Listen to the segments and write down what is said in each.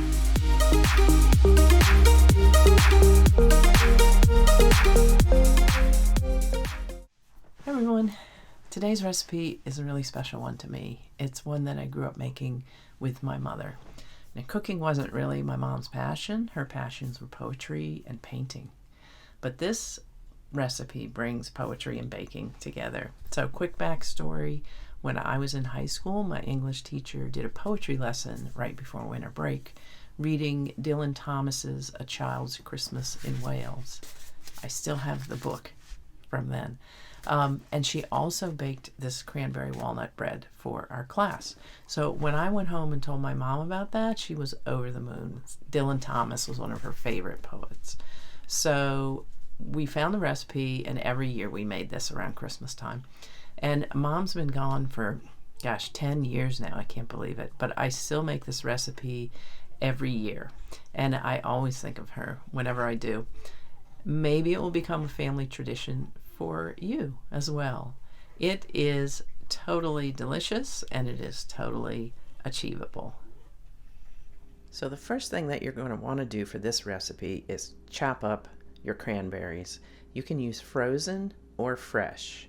Hey everyone, today's recipe is a really special one to me. It's one that I grew up making with my mother. Now, cooking wasn't really my mom's passion. Her passions were poetry and painting. But this recipe brings poetry and baking together. So, quick backstory. When I was in high school, my English teacher did a poetry lesson right before winter break, reading Dylan Thomas's A Child's Christmas in Wales. I still have the book from then. And she also baked this cranberry walnut bread for our class. So when I went home and told my mom about that, she was over the moon. Dylan Thomas was one of her favorite poets. So we found the recipe, and every year we made this around Christmas time. And Mom's been gone for, 10 years now. I can't believe it. But I still make this recipe every year. And I always think of her whenever I do. Maybe it will become a family tradition for you as well. It is totally delicious, and it is totally achievable. So the first thing that you're going to want to do for this recipe is chop up your cranberries. You can use frozen or fresh.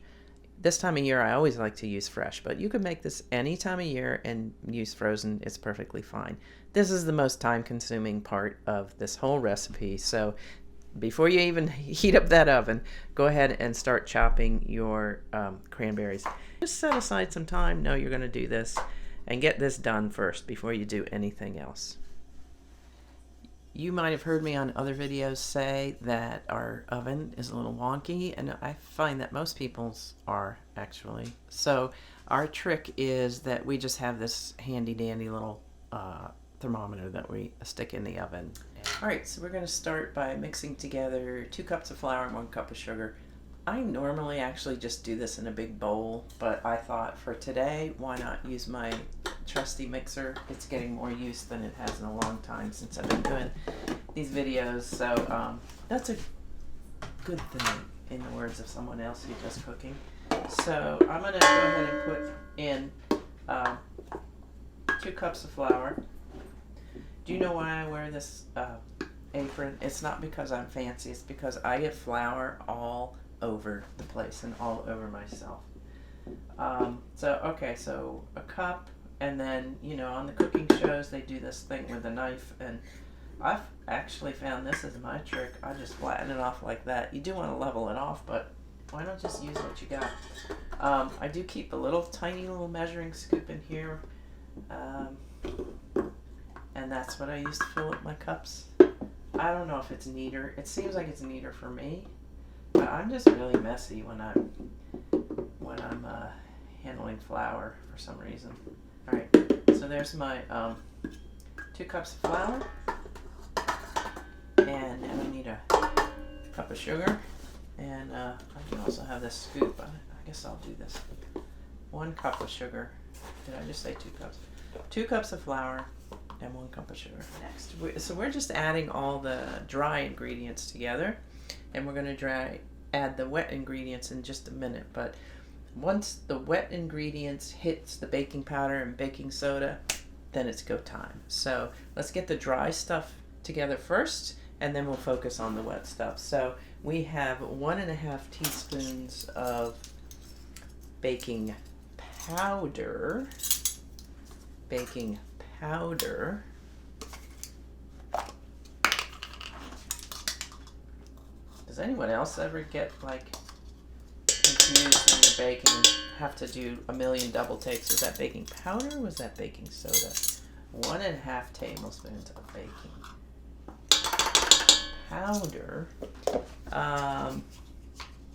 This time of year I always like to use fresh, but you can make this any time of year and use frozen. It's perfectly fine. This is the most time-consuming part of this whole recipe, so before you even heat up that oven, go ahead and start chopping your cranberries. Just set aside some time, know you're going to do this, and get this done first before you do anything else. You might have heard me on other videos say that our oven is a little wonky, and I find that most people's are actually. So our trick is that we just have this handy dandy little thermometer that we stick in the oven. Alright, so we're going to start by mixing together 2 cups of flour and 1 cup of sugar. I normally actually just do this in a big bowl, but I thought for today, why not use my trusty mixer? It's getting more use than it has in a long time since I've been doing these videos, so that's a good thing, in the words of someone else who does cooking. So I'm going to go ahead and put in 2 cups of flour. Do you know why I wear this apron? It's not because I'm fancy. It's because I get flour all over the place and all over myself. So a cup, and then, on the cooking shows they do this thing with a knife, and I've actually found this is my trick. I just flatten it off like that. You do want to level it off, but why not just use what you got? I do keep a tiny little measuring scoop in here. And that's what I use to fill up my cups. I don't know if it's neater. It seems like it's neater for me, but I'm just really messy when I'm handling flour for some reason. All right, so there's my 2 cups of flour, and now I need a cup of sugar, and I can also have this scoop. I guess I'll do this. 1 cup of sugar. Did I just say 2 cups? 2 cups of flour and 1 cup of sugar. Next, so we're just adding all the dry ingredients together, and we're going to add the wet ingredients in just a minute. But once the wet ingredients hits the baking powder and baking soda, then it's go time. So let's get the dry stuff together first, and then we'll focus on the wet stuff. So we have 1.5 teaspoons of baking powder. Does anyone else ever get confused when you're baking and have to do a million double takes? Was that baking powder or was that baking soda? 1.5 tablespoons of baking powder,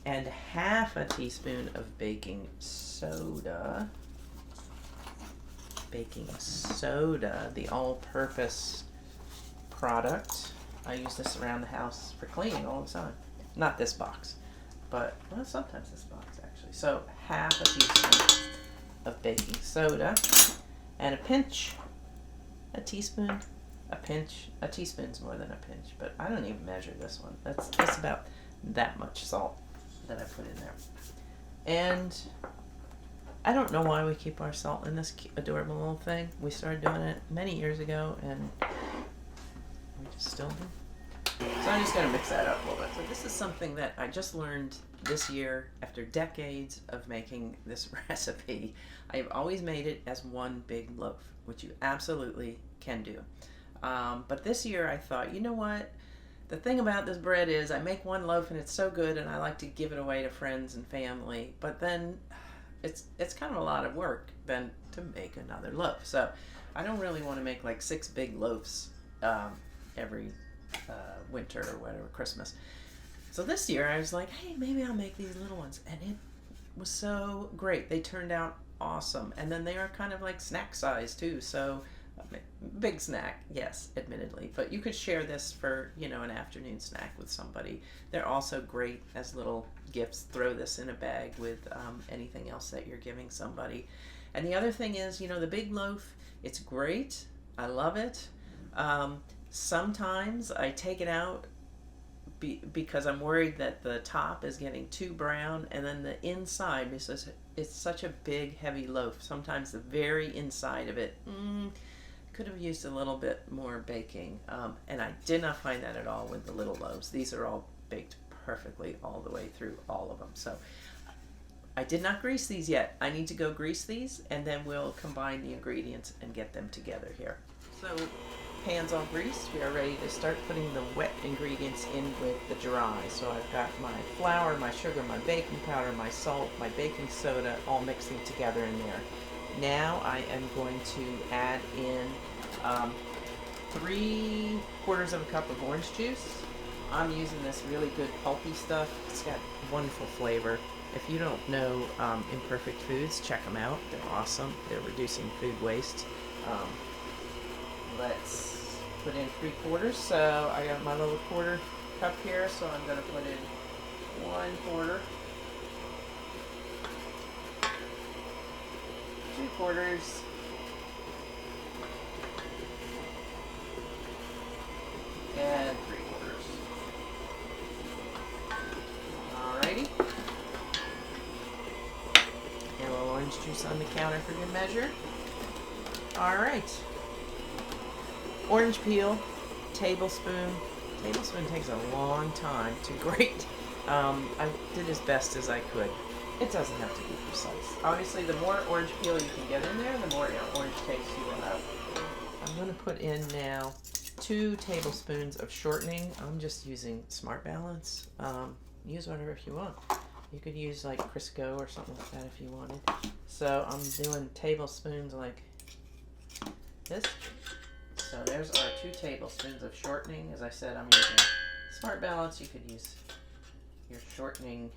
and 1/2 teaspoon of baking soda. Baking soda, the all-purpose product. I use this around the house for cleaning all the time. Not this box, but sometimes this box actually. So 1/2 teaspoon of baking soda, and a teaspoon's more than a pinch, but I don't even measure this one. That's about that much salt that I put in there. And I don't know why we keep our salt in this adorable little thing. We started doing it many years ago, and We just still do. So I'm just going to mix that up a little bit. So this is something that I just learned this year after decades of making this recipe. I've always made it as one big loaf, which you absolutely can do. But this year I thought, you know what? The thing about this bread is I make one loaf and it's so good and I like to give it away to friends and family, but then it's kind of a lot of work then to make another loaf. So I don't really want to make like 6 big loaves every winter or whatever, Christmas. So this year I was like, hey, maybe I'll make these little ones, and it was so great. They turned out awesome, and then they are kind of like snack size too, so big snack, yes, admittedly, but you could share this for, you know, an afternoon snack with somebody. They're also great as little gifts. Throw this in a bag with anything else that you're giving somebody. And the other thing is, you know, the big loaf, it's great, I love it. Sometimes I take it out because I'm worried that the top is getting too brown, and then the inside, because it's such a big heavy loaf, sometimes the very inside of it could have used a little bit more baking, and I did not find that at all with the little loaves. These are all baked perfectly all the way through, all of them. So I did not grease these yet. I need to go grease these, and then we'll combine the ingredients and get them together here. So pan's all greased. We are ready to start putting the wet ingredients in with the dry. So I've got my flour, my sugar, my baking powder, my salt, my baking soda, all mixing together in there. Now I am going to add in 3/4 of a cup of orange juice. I'm using this really good pulpy stuff. It's got wonderful flavor. If you don't know Imperfect Foods, check them out. They're awesome. They're reducing food waste. Let's put in 3/4. So I got my little 1/4 cup here, so I'm going to put in 1/4, 3/4, and 3/4. Alrighty. And a little orange juice on the counter for good measure. Alright. Orange peel, tablespoon. Tablespoon takes a long time to grate. I did as best as I could. It doesn't have to be precise. Obviously, the more orange peel you can get in there, the more orange taste you will have. I'm going to put in now 2 tablespoons of shortening. I'm just using Smart Balance. Use whatever if you want. You could use like Crisco or something like that if you wanted. So I'm doing tablespoons like this. So there's our 2 tablespoons of shortening. As I said, I'm using Smart Balance. You could use your shortening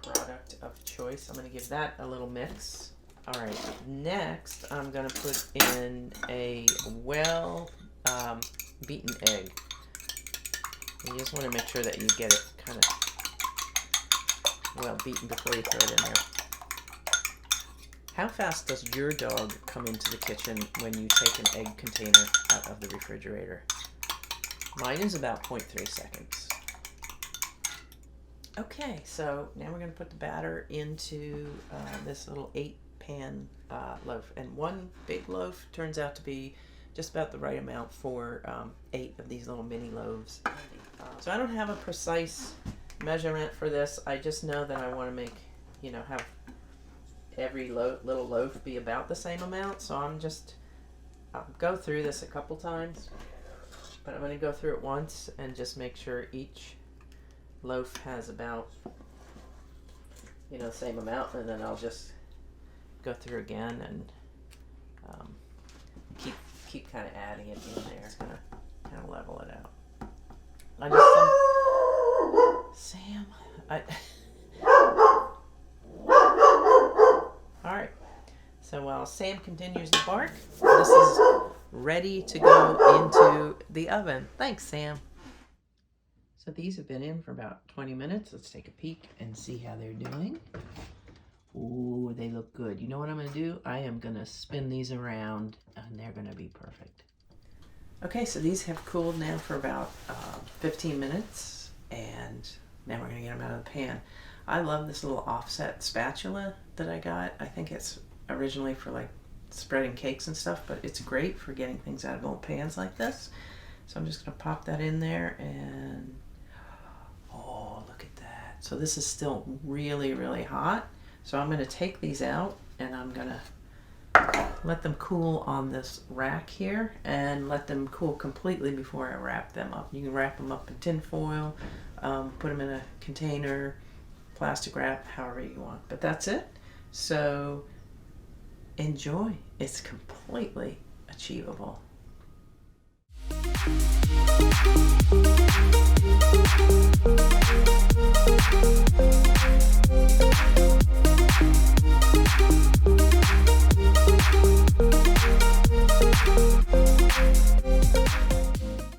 product of choice. I'm going to give that a little mix. All right, next I'm going to put in a well beaten egg. You just want to make sure that you get it kind of well beaten before you throw it in there. How fast does your dog come into the kitchen when you take an egg container out of the refrigerator? Mine is about 0.3 seconds. Okay, so now we're going to put the batter into this little 8-pan loaf. And one big loaf turns out to be just about the right amount for 8 of these little mini loaves. So I don't have a precise measurement for this. I just know that I want to make, you know, have every little loaf be about the same amount. So I'll go through this a couple times, but I'm going to go through it once and just make sure each loaf has about, you know, the same amount, and then I'll just go through again and keep kind of adding it in there. It's gonna kind of level it out. Sam, all right. So while Sam continues to bark, this is ready to go into the oven. Thanks, Sam. So these have been in for about 20 minutes. Let's take a peek and see how they're doing. Ooh, they look good. You know what I'm going to do? I am going to spin these around, and they're going to be perfect. Okay, so these have cooled now for about 15 minutes, and now we're going to get them out of the pan. I love this little offset spatula that I got. I think it's originally for like spreading cakes and stuff, but it's great for getting things out of old pans like this. So I'm just going to pop that in there, and oh, look at that. So this is still really, really hot. So I'm going to take these out, and I'm going to let them cool on this rack here, and let them cool completely before I wrap them up. You can wrap them up in tin foil, put them in a container, plastic wrap, however you want. But that's it. So enjoy. It's completely achievable.